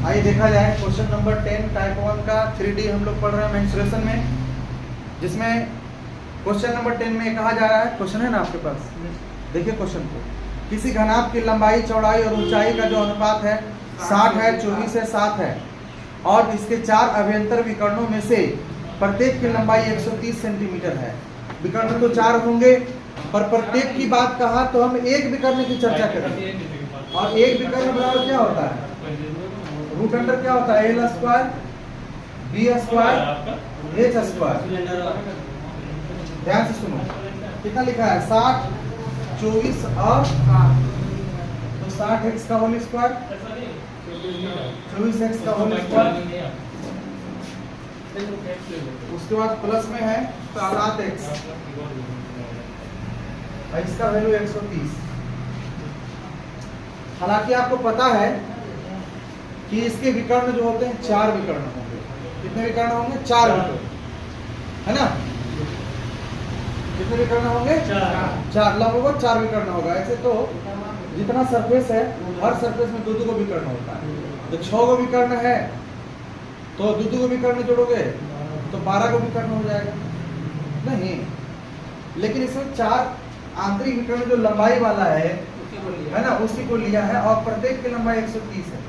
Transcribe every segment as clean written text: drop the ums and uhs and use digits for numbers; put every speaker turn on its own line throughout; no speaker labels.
आइए देखा जाए क्वेश्चन नंबर 10 टाइप 1 का 3D हम लोग पढ़ रहे हैं मेंस्ट्रुएशन में, जिसमें क्वेश्चन नंबर 10 में कहा जा रहा है, क्वेश्चन है ना आपके पास, देखिए क्वेश्चन को। किसी घनाभ की लंबाई, चौड़ाई और ऊंचाई का जो अनुपात है 60 है, 24 है, 7 है और इसके 4 अभ्यंतर विकर्णों में से प्रत्येक की लंबाई 130 सेंटीमीटर है। विकर्ण तो 4 होंगे, पर प्रत्येक की बात कहा तो हम एक विकर्ण की चर्चा करेंगे। और एक विकर्ण बराबर क्या होता है? रूट अंडर क्या होता है? L square B square H square. ध्यान से सुनो, कितना लिखा है? 60, 24 और 8, तो 60x का होल स्क्वायर, 24x का होल स्क्वायर, उसके बाद प्लस में है 7x, इसका वैल्यू 130। हालांकि आपको पता है कि इसके विकर्ण जो होते हैं 4 विकर्ण होंगे। कितने विकर्ण होंगे? 4 विकर्ण, है ना? कितने विकर्ण होंगे? 4। लगभग 4 विकर्ण होगा। ऐसे तो जितना सरफेस है हर सरफेस में 2-2 को विकर्ण होता है, तो 6 को विकर्ण है, तो 2-2 को विकर्ण जोड़ोगे तो 12 को विकर्ण हो जाएगा नहीं। लेकिन इसमें 4 आंतरिक विकर्ण जो लंबाई वाला है ना, उसी को लिया है और प्रत्येक की लंबाई 130 है।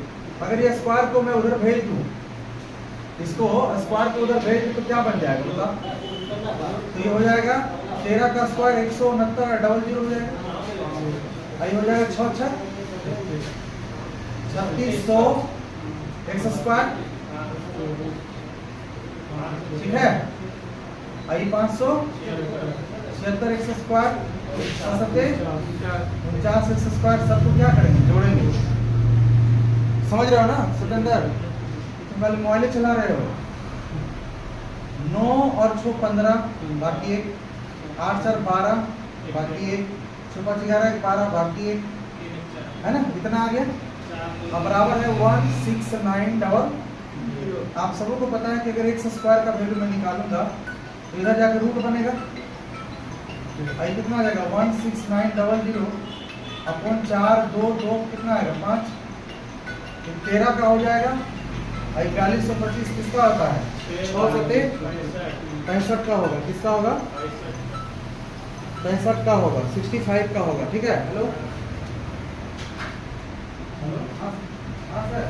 अगर ये स्क्वायर को मैं उधर भेज दूं, इसको स्क्वायर को उधर भेज दूं तो क्या बन जाएगा बता? तो ये हो जाएगा 13 का स्क्वायर 169 डबल 0 हो जाएगा। ये हो जाएगा 6 3600 x स्क्वायर, ठीक है? आई 576 x स्क्वायर, 49 x स्क्वायर, सबको क्या करेंगे? जोड़ेंगे। समझ रहे हो ना सतेंद्र? तुम खाली मोबाइल चला रहे हो। 9 और 6 15 बाकी 1, 8 4 12 बाकी 1, 6 5 11 12 बाकी 1, है ना? कितना आ गया? अब बराबर है 16900। आप सबों को पता है कि अगर x स्क्वायर का वैल्यू मैं निकालूंगा तो इधर जाकर रूट बनेगा। आई कितना आ जाएगा? 16900 अपॉन 4 2 2 कितना आएगा? 5, 13 का हो जाएगा। आई 4225 किसका होता है? 6 से 65 का होगा। किसका होगा? 65 का होगा, 65 का होगा, ठीक है? हेलो हाँ सर,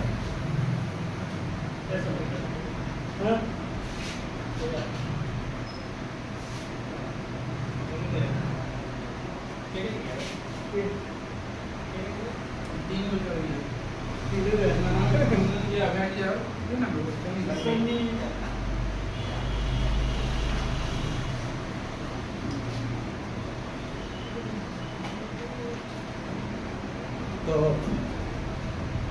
तो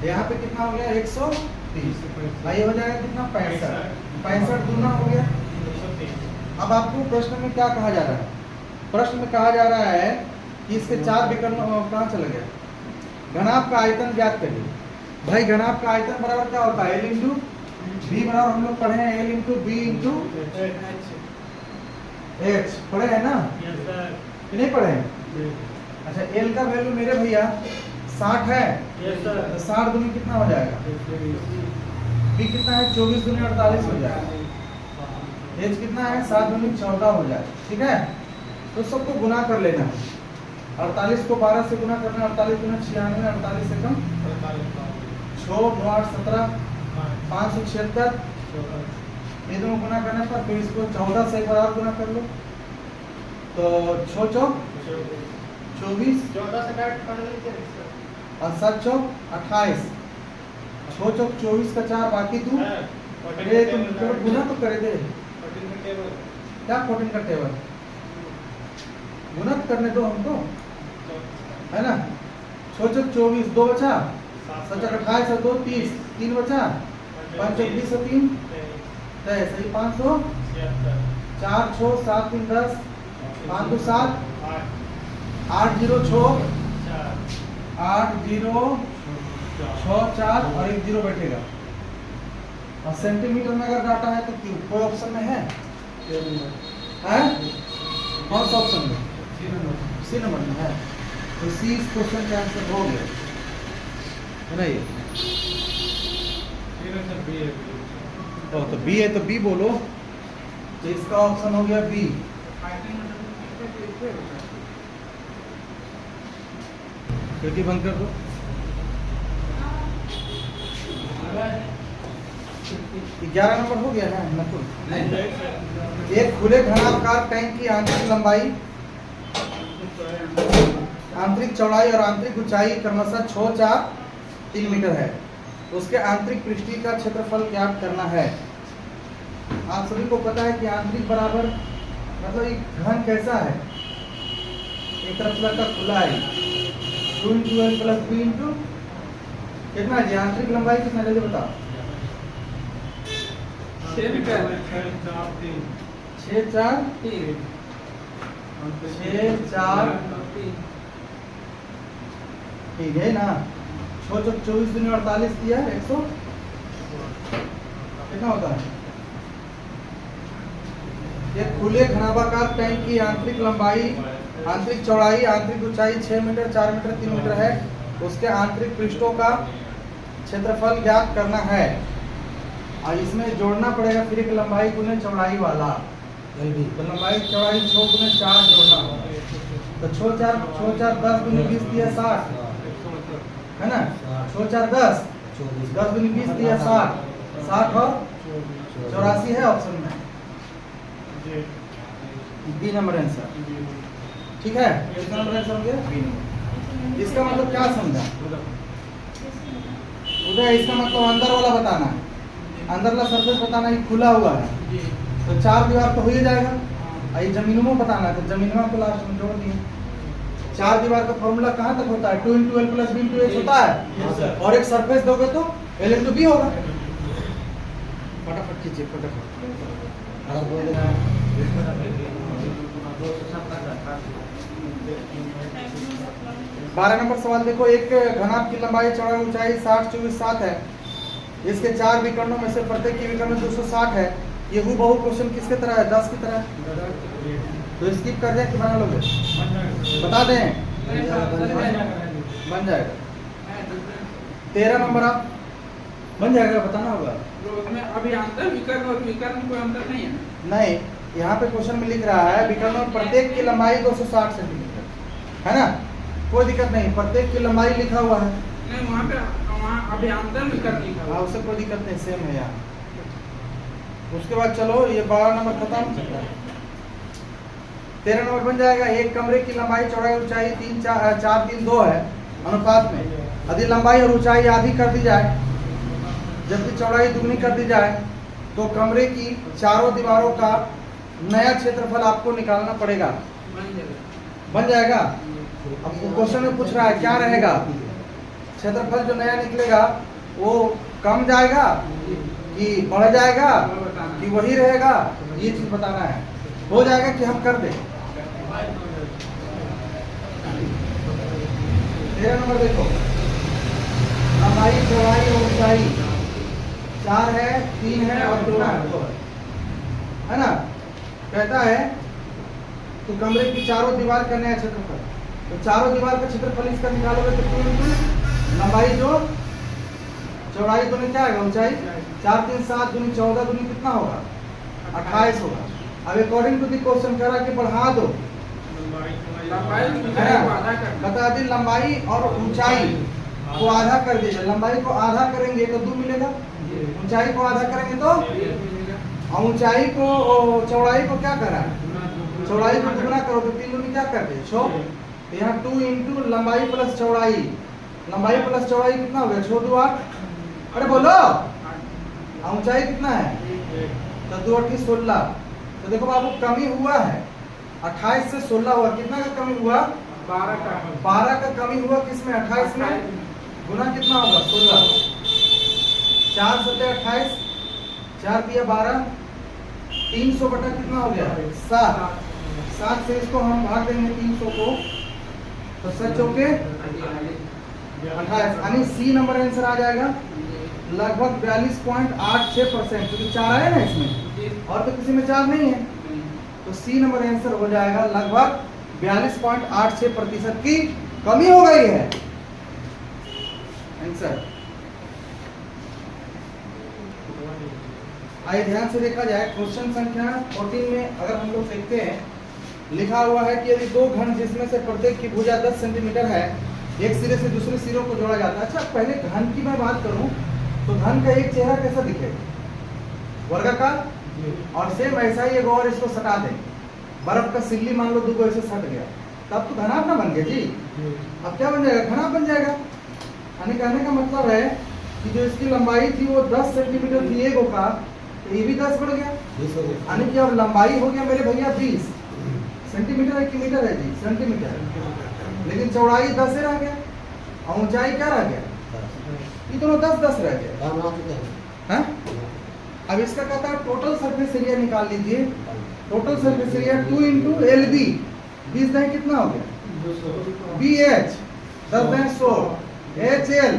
यहाँ पे कितना हो गया? 130। आइए हो जाएगा कितना? 65 दूना हो गया। अब आपको प्रश्न में क्या कहा जा रहा है? प्रश्न में कहा जा रहा है कि इसके 4 विकर्ण कहाँ चला गया? घनाभ का आयतन ज्ञात करिए। भाई घनाभ का आयतन बराबर क्या होता है? L इंटू बी बराबर हम लोग पढ़े हैं L into B into H, पढ़े हैं ना? कि नहीं पढ़े हैं? अच्छा, L का वैल्यू मेरे भैया 60 है, तो 60 दूनी कितना हो जाएगा? बी कितना है? 24 दूनी 48 हो जाएगा। एच कितना है? 7 दूनी 14 हो जाएगा, ठीक है? तो सबको गुना कर लेना है। 48 को 12 से गुना करना, 48 गुना 96, 48 से कम 6 9 8 17 576, ये दोनों गुना करने पर फिर इसको 14 से एक बार और गुना कर लो, तो 6 चौक 24 और 7 चौक 28, 6 चौक 24 का 4 बाकी 2। अरे तुम गुना तो करे दे, क्या 14 का टेबल? गुना तो करने दो हमको, है ना? 6 चौक 24, 2 बचा, 7 चौक 28 और 2 30, 3 बचा, 5 चौक 20 और 3 23, सही 500, 4 6 7 3 10, 5 2 7, 8 0 6 8 0 6 4 और 1 0 बैठेगा। और सेंटीमीटर में अगर डाटा है तो कोई ऑप्शन में है? कौन सा ऑप्शन में? सी नंबर में है, तो सी इस क्वेश्चन का आंसर हो गया, है ना? ये तो बी है तो बी बोलो, तो इसका ऑप्शन हो गया बी। खिड़की बंद कर दो। 11 नंबर हो गया है नकुल। एक खुले घनाकार टैंक की आंतरिक लंबाई, आंतरिक चौड़ाई और आंतरिक ऊंचाई क्रमशः 6, 4, 3 मीटर है। उसके आंतरिक पृष्ठीय का क्षेत्रफल ज्ञात करना है। आप सभी को पता है कि आंतरिक बराबर मतलब एक घन कैसा है, एक तरफ का खुला है, 2 × L + B × कितना है जी? आंतरिक लंबाई कितना जल्दी बताओ?
6 मीटर
6, 4, 3 6, 4 ठीक है ना। 6 × 24 × 48 दिया 100 कितना होता है? एक खुले घनाभाकार टैंक की आंतरिक लंबाई, आंतरिक चौड़ाई, आंतरिक ऊंचाई 6 मीटर, 4 मीटर, 3 मीटर है। उसके आंतरिक पृष्ठों का क्षेत्रफल ज्ञात करना है। और इसमें जोड़ना पड़ेगा फिर एक लंबाई गुने चौड़ाई वाला, तो लंबाई चौड़ाई 6 × 4 जोड़ना होगा। तो 6, 4 10 × 20 दिया 60 है ना। 6, 4 10 10 × 20 दिया 60 और 84 है ऑप्शन में, बी नंबर आंसर। ठीक है, कितना नंबर आंसर हो गया? B number. इसका मतलब क्या समझा उदय? इसका मतलब अंदर वाला बताना है, अंदर वाला सरफेस बताना है, खुला हुआ है तो 4 दीवार तो हो ही जाएगा। और ये जमीनों में बताना है तो जमीनों को लास्ट में जोड़ दिए। 4 दीवार का फॉर्मूला कहाँ तक होता है? 2 × L + B × H होता है। और एक सरफेस दोगे तो L × B होगा। फटाफट कीजिए, फटाफट बोल देना है। 12 नंबर सवाल देखो। एक घनाभ की लंबाई, चौड़ाई, ऊंचाई 60, 24, 7 है। इसके 4 विकर्णों में से प्रत्येक की विकर्ण 260 है। ये हूबहू क्वेश्चन किसके तरह है? 10 की तरह है। तो स्किप कर दें कि बना लोगे? बता दें, बन जाएगा। 13 नंबर आप बन जाएगा, बताना होगा।
अभी अंतर विकर्ण और विकर्ण में कोई अंतर नहीं है?
नहीं, यहाँ पे क्वेश्चन में लिख रहा है विकर्ण और प्रत्येक की लंबाई 260 सेंटीमीटर है ना। कोई दिक्कत नहीं, प्रत्येक की लंबाई लिखा हुआ है।
नहीं, वहाँ अभी अंतर विकर्ण लिखा हुआ है।
उससे कोई दिक्कत नहीं, सेम है यहाँ। उसके बाद चलो ये 12 नंबर खत्म। 13 नंबर बन जाएगा। एक कमरे की लंबाई, चौड़ाई, ऊंचाई 3, 4, 3, 2 है अनुपात में। यदि लंबाई और ऊंचाई आधी कर दी जाए जबकि चौड़ाई दुगनी कर दी जाए तो कमरे की चारों दीवारों का नया क्षेत्रफल आपको निकालना पड़ेगा। बन जाएगा। अब क्वेश्चन में पूछ रहा है क्या रहेगा क्षेत्रफल, जो नया निकलेगा वो कम जाएगा कि बढ़ जाएगा कि वही रहेगा, ये चीज बताना है। हो जाएगा कि हम कर दें। 13 नंबर देखो। लंबाई, चौड़ाई और ऊंचाई 4 है, 3 है और 2 है ना। कहता है तो कमरे की चारों दीवार का नया क्षेत्रफल, तो चारों दीवार का क्षेत्रफल इसका निकालोगे तो 2 × लंबाई जो चौड़ाई दूनी क्या है? ऊंचाई 4, 3, 7 दूनी 14 दूनी कितना होगा? 28 होगा। अब अकॉर्डिंग टू दी क्वेश्चन कह रहा कि बढ़ा दो, बता दी लंबाई और ऊंचाई को आधा कर दीजिए। लंबाई को आधा करेंगे तो 2 मिलेगा, ऊंचाई को आधा करेंगे तो, और ऊंचाई को चौड़ाई को क्या करा? चौड़ाई को दुगना करो तो 3 दूनी क्या करते हैं? 6। तो यहाँ 2 × लंबाई प्लस चौड़ाई, लंबाई प्लस चौड़ाई कितना हो गया? 6, 2, 8। अरे बोलो, ऊंचाई कितना है? तो 2, 8, 16। तो देखो बाबू कमी हुआ है, 28 से 16 हुआ। कितना का कमी हुआ? 12 का कमी हुआ। किसमें? 28 में। गुना कितना होगा? 16। 4 × 7 = 28, 4 × 12, 300 बटा कितना हो गया? 7। 7 से इसको हम भाग देंगे 300 को, तो 7 चौके 28, यानी सी नंबर आंसर आ जाएगा लगभग 42.86%, क्योंकि 4 आया ना इसमें और तो किसी में 4 नहीं है, तो सी नंबर आंसर हो जाएगा लगभग 42.86% की कमी हो गई है आंसर। आइए ध्यान से देखा जाए क्वेश्चन संख्या 14 में अगर हम लोग देखते हैं, लिखा हुआ है कि यदि दो घन जिसमें से प्रत्येक की भुजा 10 सेंटीमीटर है, एक सिरे से दूसरे सिरों को जोड़ा जाता है। अच्छा, पहले घन की मैं बात करूं तो घन का एक चेहरा कैसा दिखेगा? वर्गाकार। और सेम ऐसा ही एक और इसको सटा दें, बर्फ का सिल्ली मान लो दो को ऐसे सट गया, तब तो घनाभ ना बन गया जी। अब क्या बन जाएगा? घनाभ बन जाएगा। यानी कहने का मतलब है कि जो इसकी लंबाई थी वो 10 सेंटीमीटर थी एक का, तो ये भी 10 बढ़ गया। यानी कि अब लंबाई हो गया मेरे भैया 20 सेंटीमीटर है कि मीटर है जी? सेंटीमीटर। लेकिन चौड़ाई 10 रह गया और ऊंचाई क्या रह गया? ये दोनों 10-10 रह गया। हाँ? अब इसका कहता है टोटल सरफेस एरिया निकाल लीजिए। Total surface area 2 into LB, 20 दाएं कितना हो गया? BH 10 दाएं 100, HL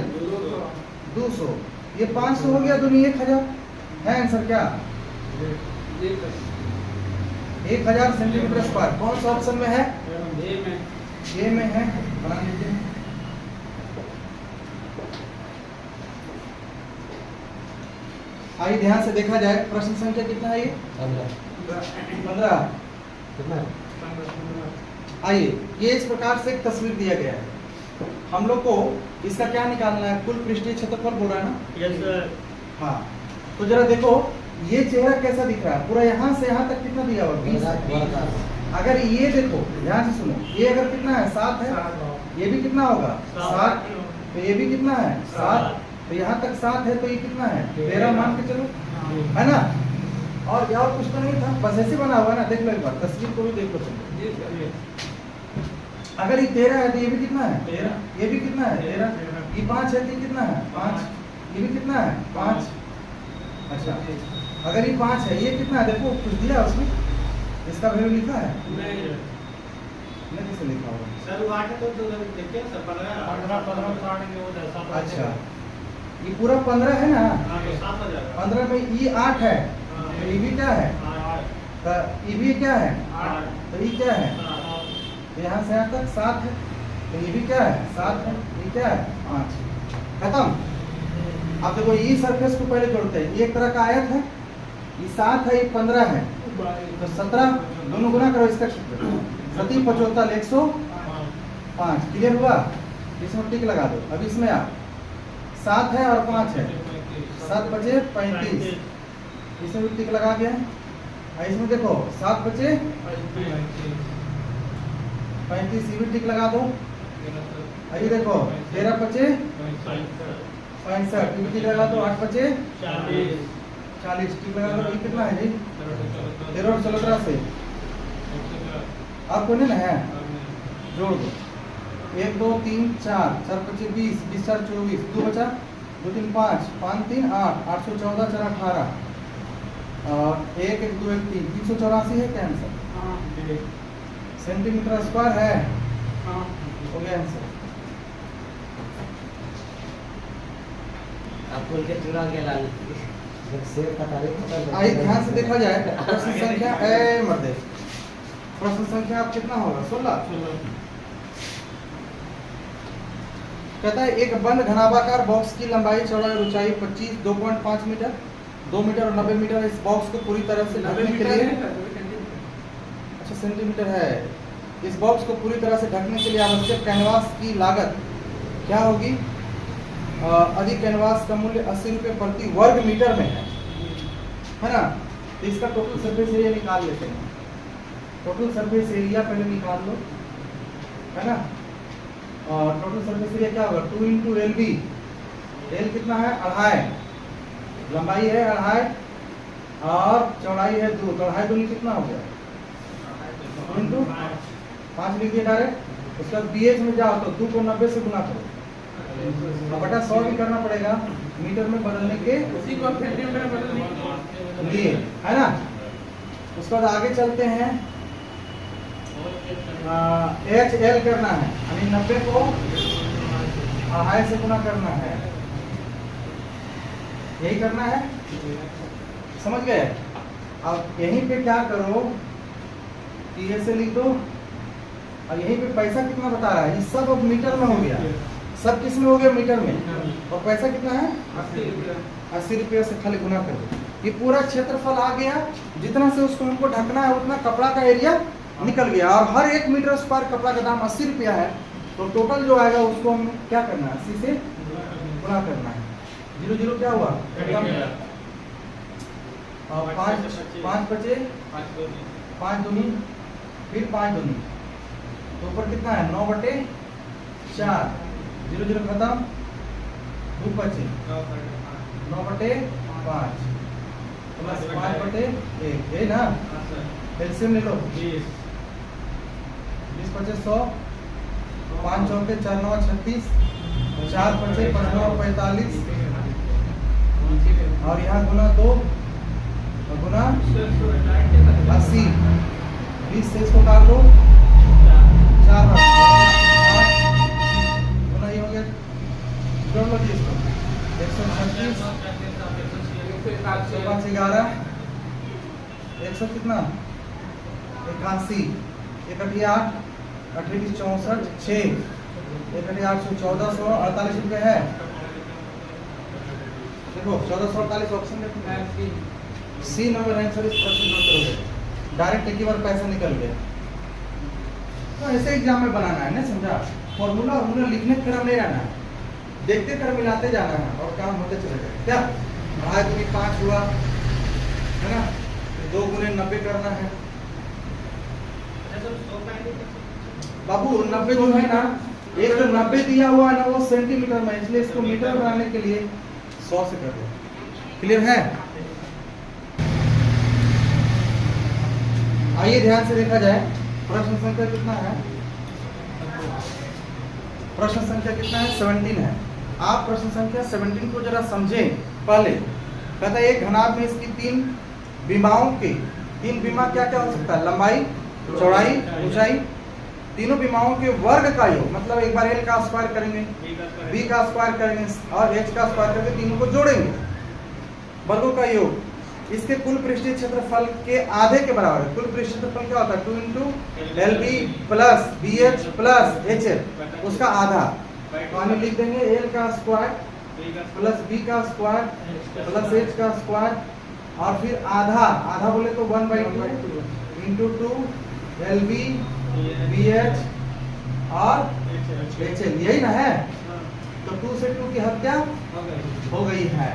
200, ये 500 हो गया, दोनों 1000 है आंसर क्या? 1000 सेंटीमीटर स्क्वायर। कौन सा ऑप्शन में है? ए में है, बना लीजिए। आइए ध्यान से देखा जाए, प्रश्न संख्या कितना है ये? 15। आइए, ये इस प्रकार से एक तस्वीर दिया गया है। हम लोग को इसका क्या निकालना है? कुल पृष्ठीय क्षेत्रफल बोल रहा है ना?
Yes sir.
हाँ, तो जरा देखो ये चेहरा कैसा दिख रहा है? पूरा यहाँ से यहाँ तक कितना दिया हुआ? 20। अगर ये देखो, ध्यान से सुनो, ये अगर कितना है? 7 है। ये भी कितना होगा? 7। तो ये भी कितना है? 7। तो यहाँ तक 7 है, तो ये कितना है? 13 मान के चलो, है ना? और कुछ तो नहीं था, बस ऐसे बना हुआ ना। देख लो एक बार, तस्वीर को भी देख लो तुम। अगर ये 13 है तो ये भी कितना है? 13। ये भी कितना है? 13। ये 5 है तो ये कितना है? 5। ये भी कितना है? 5। अच्छा, अगर ये 5 है, ये कितना है? देखो कुछ दिया उसमें, इसका वैल्यू लिखा है? नहीं, कैसे लिखा होगा?
सर 8 तो देखिए सर 15
अच्छा, ये पूरा 15 है ना?
हां तो 7 हो जाएगा।
15 में ये 8 है, तो ये भी क्या है?
8।
तो ये भी क्या है?
8।
तो ये क्या है? तो यहाँ से यहाँ तक 7 है, तो ये भी क्या है? 7 है। ये क्या है? 5। खत्म। अब देखो ये सरफेस को पहले जोड़ते हैं। ये एक तरह का आयत है, ये 7 है, ये 15 है, तो 17 दोनों गुना करो इसका क्षेत्र। 7 75 105। क्लियर हुआ? इसमें टिक लगा दो। अब इसमें आप 7 है और 5 है, 7 बचे 35, इसमें भी टिक लगा गया। और इसमें देखो 7 बचे 35, ये भी टिक लगा दो। ये देखो 13 बचे 65, ये भी टिक लगा दो। 8 बचे 40, टिक लगा दो। ये कितना है जी? 13 और 17 से आपको नहीं ना है, जोड़ दो। 1 2 3 4, 4 बचे 20, 20 4 24, 2 बचा 2 3 5, 5 3 8, 814 4 18, और 1 1 2 1 3, 384 है क्या आंसर? सेंटीमीटर स्क्वायर है। हो गया आंसर।
आपको के चुरा के लाल शेर का तारीख।
आइए ध्यान से देखा जाए, प्रश्न संख्या मर्दे, प्रश्न संख्या आप कितना होगा? 16। कहता है एक बंद घनाभाकार बॉक्स की लंबाई चौड़ाई और ऊंचाई 25 2.5 मीटर 2 मीटर और 90 मीटर। इस बॉक्स को पूरी तरह से ढकने के लिए, अच्छा सेंटीमीटर है, इस बॉक्स को पूरी तरह से ढकने के लिए आवश्यक कैनवास की लागत क्या होगी? अधिक कैनवास का मूल्य 80 रुपये प्रति वर्ग मीटर में है ना? तो इसका टोटल सरफेस एरिया निकाल लेते हैं। टोटल सरफेस एरिया पहले निकाल लो, है ना? और टोटल सरफेस एरिया क्या होगा? 2 इंटू LB। L कितना है? 2.5। लंबाई है 2.5 और चौड़ाई है 2, तो 2.5 दूनी कितना हो गया? इंटू 5 लिख दिया डायरेक्ट। उसके बाद BH में जाओ तो 2 को 90 से गुना करो, अब बटा 100 भी करना पड़ेगा मीटर में बदलने के
उसी को सेंटीमीटर में बदलने
लिए, है ना? उसके बाद आगे चलते हैं। HL करना है, यानी 90 को 2.5 से गुना करना है, यही करना है। समझ गए? अब यहीं पे क्या करो कि ऐसे लिख दो, और यहीं पे पैसा कितना बता रहा है? ये सब अब मीटर में हो गया, सब किस में हो गया? मीटर में। और पैसा कितना है?
80 रुपया।
80 रुपये से खाली गुना कर दो। ये पूरा क्षेत्रफल आ गया, जितना से उसको हमको ढकना है उतना कपड़ा का एरिया निकल गया, और हर 1 मीटर स्क्वायर कपड़ा का दाम 80 रुपया है। तो टोटल जो आएगा उसको हम क्या करना है, 80 से गुणा करना है। 0 0 क्या हुआ, और 5 बचे, 5 दूनी, फिर 5 दूनी, तो ऊपर कितना है 9/4, 0 0 खत्म, 2 बचे, 9/5 प्लस 5/1 है ना। एलसीएम ले लो, 20 25 100, 5 चौके 4 9 36, 4 25 5 9 45, और यहाँ गुना 2 गुना 80, 20 से इसको काट लो, 4 गुना ये हो गया, जोड़ लो जी इसको, 136 5 11, 100 कितना 81, 1 8 8 64 6, 1 8 1400 48 रुपये है। देखो 1448 ऑप्शन में सी नंबर आंसर इस प्रश्न नोट करोगे, डायरेक्ट एक ही बार पैसा निकल गया। तो ऐसे एग्जाम में बनाना है ना, समझा। फॉर्मूला फॉर्मूला लिखने की तरह नहीं रहना है, देखते कर मिलाते जाना है और काम होते चलेगा। क्या 5 हुआ है ना, 2 गुने 90 करना है बाबू। 90 जो है ना, एक तो 90 दिया हुआ है ना वो सेंटीमीटर में, इसलिए इसको मीटर बनाने के लिए 100 से कर दो। क्लियर है। आइए ध्यान से देखा जाए, प्रश्न संख्या कितना है, प्रश्न संख्या कितना है 17 है। आप प्रश्न संख्या 17 को जरा समझें। पहले कहता है एक घनाभ में इसकी 3 विमाओं के 3 विमा क्या क्या हो सकता है, लंबाई चौड़ाई ऊंचाई, तीनों विमाओं के वर्ग का योग, मतलब एक बार l का स्क्वायर करेंगे, b का स्क्वायर करेंगे और h का स्क्वायर करके तीनों को जोड़ेंगे, वर्गों का योग। इसके कुल पृष्ठीय क्षेत्रफल के आधे के बराबर है। कुल पृष्ठीय क्षेत्रफल क्या होता है, 2 × LB plus BH plus HL, उसका आधा। तो हम लिख देंगे l का स्क्वायर प्लस b का स्क्वायर प्लस h का स्क्वायर, और फिर आधा, आधा बोले तो 1/2 × 2 LB BH और HL, यही ना है। तो 2 से 2 की हत्या हो गई है।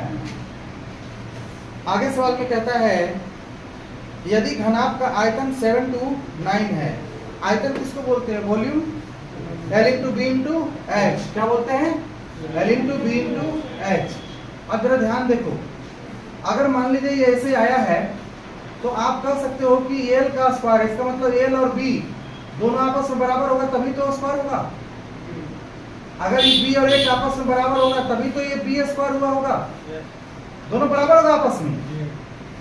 आगे सवाल में कहता है यदि घनाभ का आयतन 7 to 9 है, आयतन किसको बोलते हैं, वॉल्यूम, L × B × H, क्या बोलते हैं, L × B × H। अब जरा ध्यान देखो, अगर मान लीजिए ये ऐसे आया है तो आप कह सकते हो कि L का स्क्वायर, इसका मतलब L और B दोनों आपस में बराबर होगा तभी तो स्क्वायर होगा। अगर ये B और H आपस में बराबर होगा तभी तो ये B स्क्वायर हुआ होगा, दोनों बराबर होगा आपस में।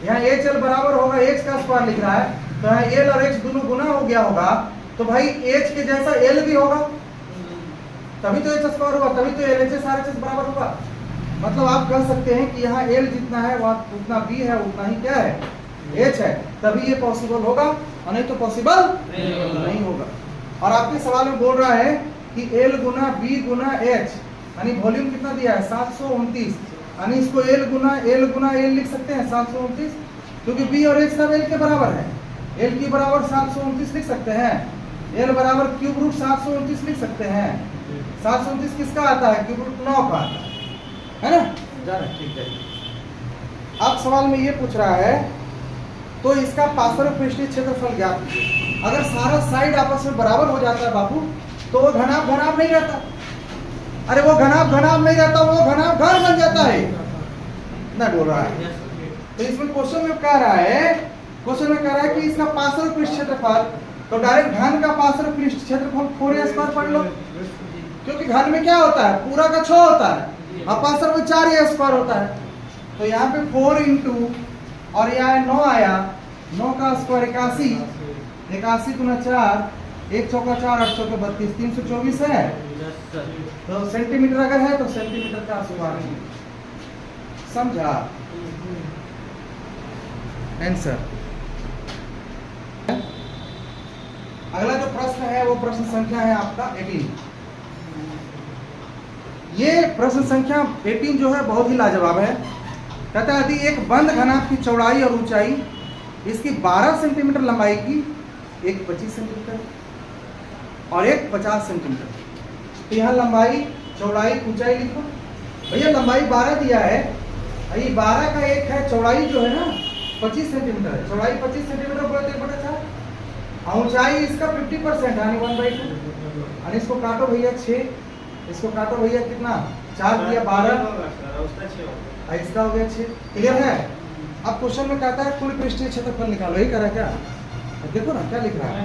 यहाँ HL बराबर होगा H का स्क्वायर लिख रहा है, तो यहाँ L और H दोनों गुना हो गया होगा, तो भाई H के जैसा L भी होगा तभी तो H स्क्वायर होगा, तभी तो LHS RHS बराबर होगा। मतलब आप कह सकते हैं कि यहाँ L जितना है वहाँ उतना B है, उतना ही क्या है H है, तभी ये पॉसिबल होगा, और नहीं तो पॉसिबल नहीं होगा। और आपके सवाल में बोल रहा है कि L गुना B गुना H, यानी वॉल्यूम कितना दिया है 729, यानी इसको L गुना L लिख सकते हैं 729, क्योंकि B और H सब L के बराबर है। L की बराबर 729 लिख सकते हैं, L बराबर क्यूब रूट 729 लिख सकते हैं। 729 किसका आता है, क्यूब रूट 9 का आता है ना, जाना ठीक है। अब सवाल में ये पूछ रहा है तो इसका पार्श्व पृष्ठीय क्षेत्रफल ज्ञात कीजिए। अगर सारा साइड आपस में बराबर हो जाता है बाबू तो वो घनाभ घनाभ नहीं रहता। अरे वो घनाभ घनाभ नहीं रहता, वो घनाभ घर बन जाता है ना, बोल रहा है। तो इसमें क्वेश्चन में कह रहा है, क्वेश्चन में कह रहा है कि इसका पार्श्व पृष्ठ क्षेत्रफल, तो डायरेक्ट घन का पार्श्व पृष्ठ क्षेत्रफल 4a² पढ़ लो, क्योंकि घन में क्या होता है पूरा का 6 होता है और पार्श्व में 4a² होता है। तो यहाँ पे 4 × और यहाँ 9 आया, 9 का स्क्वायर 81, 81 × 4, 1 चौका 4 8 चौके 32, 324 है। तो सेंटीमीटर अगर है तो सेंटीमीटर का स्क्वायर, समझा आंसर। अगला जो प्रश्न है वो प्रश्न संख्या है आपका 18। ये प्रश्न संख्या 18 जो है बहुत ही लाजवाब है। कहता है यदि एक बंद घनाभ की चौड़ाई और ऊंचाई इसकी 12 सेंटीमीटर लंबाई की, एक 25 सेंटीमीटर और एक 50 सेंटीमीटर। तो यहाँ लंबाई, चौड़ाई, ऊंचाई लिखो। भैया लंबाई 12 दिया है, ये 12 का एक है, चौड़ाई जो है ना 25 सेंटीमीटर है, चौड़ाई 25 सेंटीमीटर बोले 1/4 और ऊंचाई इसका 50% यानी 1/2। और इसको काटो भैया 6, इसको काटो भैया कितना, 4 दिया 12 और इसका हो गया 6। क्लियर है? अब क्वेश्चन में कहता है कुल पृष्ठीय क्षेत्रफल निकालो, यही करा क्या? अब देखो ना क्या लिख रहा है।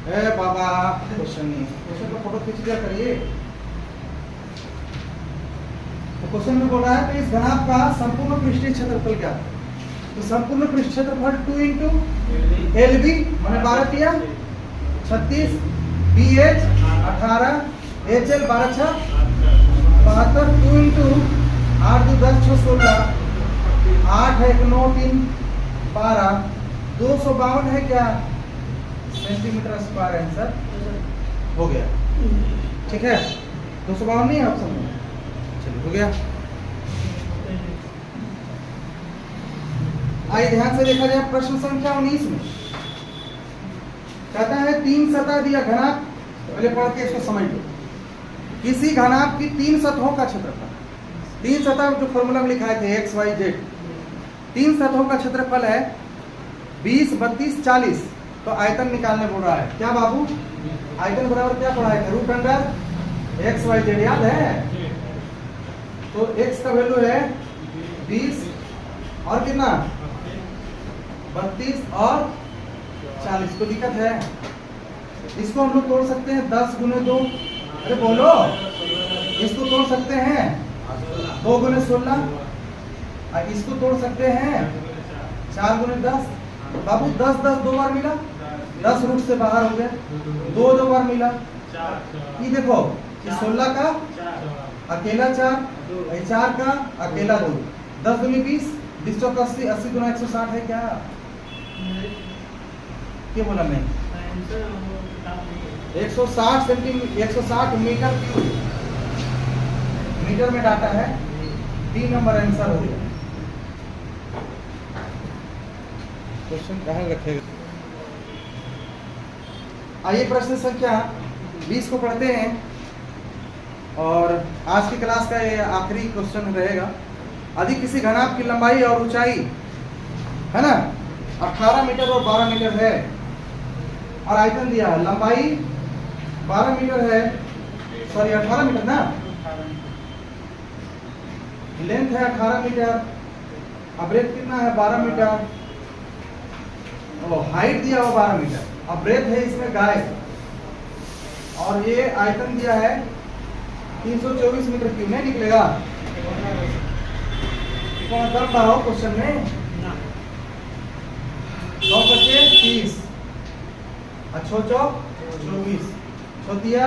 ए बाबा क्वेश्चन नहीं, क्वेश्चन का फोटो खींच लिया करिए। तो क्वेश्चन में बोल रहा है तो इस घनाभ का संपूर्ण पृष्ठीय क्षेत्रफल क्या है? तो संपूर्ण पृष्ठ क्षेत्रफल 2 इंटू LB मैंने 12 किया 36, BH 18, HL 12 6 72, 2 इंटू 8 2 10 6 16, 8 है 1 9 3 12, 252 है क्या सेंटीमीटर स्क्वायर आंसर हो गया। ठीक है, 252 नहीं है ऑप्शन में, चलिए हो गया। आइए ध्यान से देखा जाए प्रश्न संख्या 19 में कहता है 3 सतह दिया घनाभ, पहले पढ़ के इसको समझ लो। किसी घनाभ की 3 सतहों का क्षेत्रफल, 3 सतह जो फॉर्मूला में लिखाए थे x y z, 3 सतहों का क्षेत्रफल है 20 32 40। तो आयतन निकालने बोल रहा है। क्या बाबू आयतन बराबर क्या पढ़ाए थे? Root under x y z, याद है? तो x का वैल्यू है 20 और कितना 32 और 40। को दिक्कत है? इसको हम लोग तोड़ सकते हैं 10 गुने 2, अरे बोलो, इसको तोड़ सकते हैं 2 गुने 16, और इसको तोड़ सकते हैं 4 गुने 10। बाबू 10 10 2 बार मिला, 10 रूट से बाहर हो गया, 2 2 बार मिला, ये देखो 16 का अकेला 4, 4 का अकेला 2, 10 दूनी 20, 20 चौक 80, 80 गुना 160 है क्या? क्या बोला मैं? 160 सेंटीमीटर, 160 मीटर क्यूब, मीटर में डाटा है। 3 नंबर आंसर हो गया। क्वेश्चन कहाँ रखेगा? आइए प्रश्न संख्या 20 को पढ़ते हैं और आज की क्लास का ये आखिरी क्वेश्चन रहेगा। यदि किसी घनाभ की लंबाई और ऊंचाई है ना 18 मीटर और 12 मीटर है और आयतन दिया है, लंबाई 12 मीटर है, सॉरी 18 मीटर ना, लेंथ है 18 मीटर, अब ब्रेथ कितना है 12 मीटर, हाइट दिया हुआ 12 मीटर, अब ब्रेथ है इसमें गायब, और ये आयतन दिया है 324 मीटर क्यूब। नहीं निकलेगा? कौन कर रहा हो क्वेश्चन में? 9 बचे 30, अच्छो चौक 24, छो दिया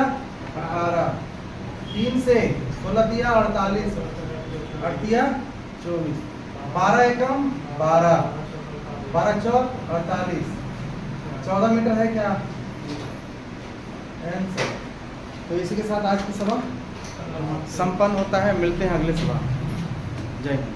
18, 3 से 16 दिया 48, 8 दिया 24, 12 एकम 12, 12 चौक 48, 14 मीटर है क्या आंसर। तो इसी के साथ आज की सबक संपन्न होता है। मिलते हैं अगले सुबह। जय हिंद।